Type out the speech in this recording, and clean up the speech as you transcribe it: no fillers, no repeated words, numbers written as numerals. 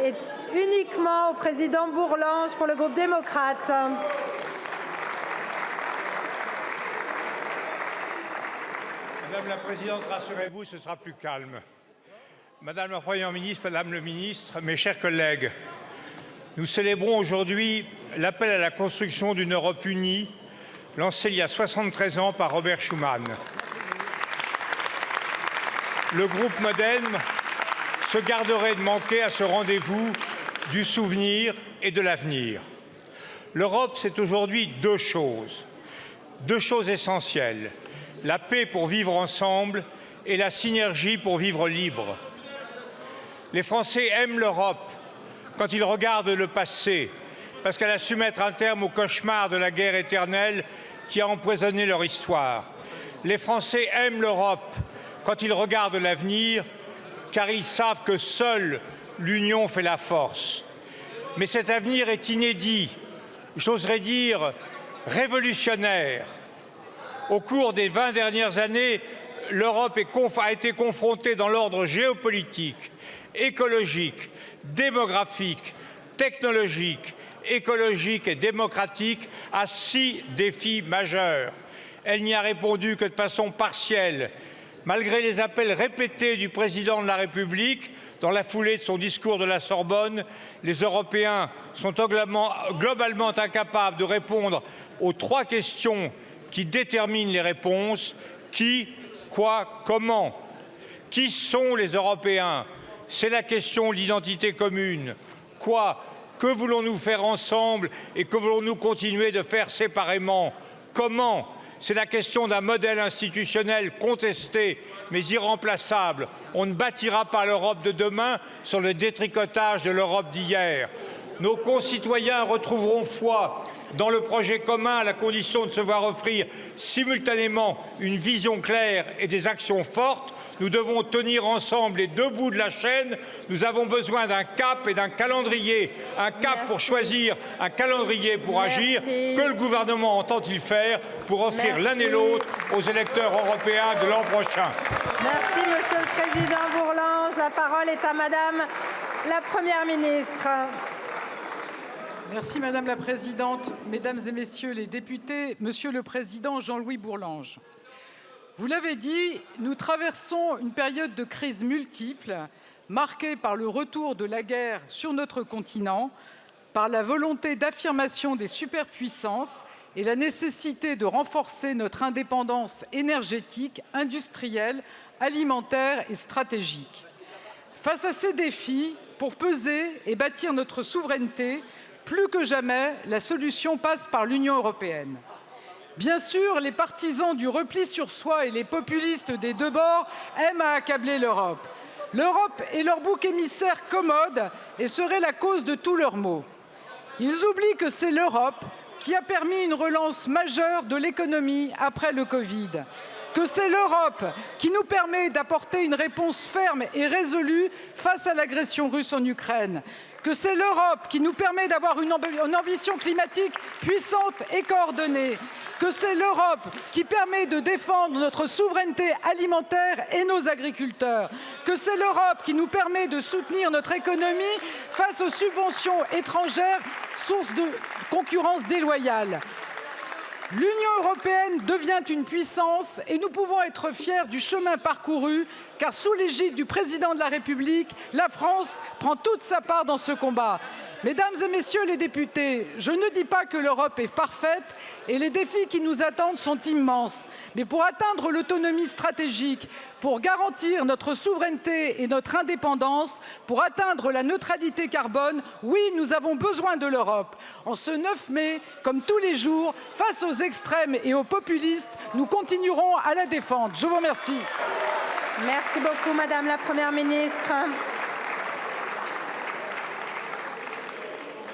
est uniquement au président Bourlanges pour le groupe démocrate. Madame la Présidente, rassurez-vous, ce sera plus calme. Madame la Première ministre, Madame le Ministre, mes chers collègues, nous célébrons aujourd'hui l'appel à la construction d'une Europe unie, lancé il y a 73 ans par Robert Schuman. Le groupe MoDem se garderait de manquer à ce rendez-vous du souvenir et de l'avenir. L'Europe, c'est aujourd'hui deux choses essentielles, la paix pour vivre ensemble et la synergie pour vivre libre. Les Français aiment l'Europe quand ils regardent le passé, parce qu'elle a su mettre un terme au cauchemar de la guerre éternelle qui a empoisonné leur histoire. Les Français aiment l'Europe quand ils regardent l'avenir, car ils savent que seule l'union fait la force. Mais cet avenir est inédit, j'oserais dire révolutionnaire. Au cours des 20 dernières années, l'Europe a été confrontée dans l'ordre géopolitique, écologique, démographique, technologique, écologique et démocratique à 6 défis majeurs. Elle n'y a répondu que de façon partielle, malgré les appels répétés du président de la République. Dans la foulée de son discours de la Sorbonne, les Européens sont globalement incapables de répondre aux 3 questions qui déterminent les réponses. Qui, quoi, comment? Qui sont les Européens? C'est la question de l'identité commune. Quoi? Que voulons-nous faire ensemble et que voulons-nous continuer de faire séparément? Comment? C'est la question d'un modèle institutionnel contesté mais irremplaçable. On ne bâtira pas l'Europe de demain sur le détricotage de l'Europe d'hier. Nos concitoyens retrouveront foi dans le projet commun à la condition de se voir offrir simultanément une vision claire et des actions fortes. Nous devons tenir ensemble les 2 bouts de la chaîne. Nous avons besoin d'un cap et d'un calendrier. Un cap pour choisir, un calendrier pour agir. Que le gouvernement entend-il faire pour offrir l'un et l'autre aux électeurs européens de l'an prochain? Merci, Monsieur le Président Bourlanges. La parole est à Madame la Première ministre. Merci Madame la Présidente, Mesdames et Messieurs les députés, Monsieur le Président Jean-Louis Bourlanges. Vous l'avez dit, nous traversons une période de crise multiple, marquée par le retour de la guerre sur notre continent, par la volonté d'affirmation des superpuissances et la nécessité de renforcer notre indépendance énergétique, industrielle, alimentaire et stratégique. Face à ces défis, pour peser et bâtir notre souveraineté, plus que jamais, la solution passe par l'Union européenne. Bien sûr, les partisans du repli sur soi et les populistes des 2 bords aiment à accabler l'Europe. L'Europe est leur bouc émissaire commode et serait la cause de tous leurs maux. Ils oublient que c'est l'Europe qui a permis une relance majeure de l'économie après le Covid, que c'est l'Europe qui nous permet d'apporter une réponse ferme et résolue face à l'agression russe en Ukraine, que c'est l'Europe qui nous permet d'avoir une ambition climatique puissante et coordonnée, que c'est l'Europe qui permet de défendre notre souveraineté alimentaire et nos agriculteurs, que c'est l'Europe qui nous permet de soutenir notre économie face aux subventions étrangères, source de concurrence déloyale. L'Union européenne devient une puissance et nous pouvons être fiers du chemin parcouru, car sous l'égide du président de la République, la France prend toute sa part dans ce combat. Mesdames et Messieurs les députés, je ne dis pas que l'Europe est parfaite et les défis qui nous attendent sont immenses. Mais pour atteindre l'autonomie stratégique, pour garantir notre souveraineté et notre indépendance, pour atteindre la neutralité carbone, oui, nous avons besoin de l'Europe. En ce 9 mai, comme tous les jours, face aux extrêmes et aux populistes, nous continuerons à la défendre. Je vous remercie. Merci beaucoup, Madame la Première ministre.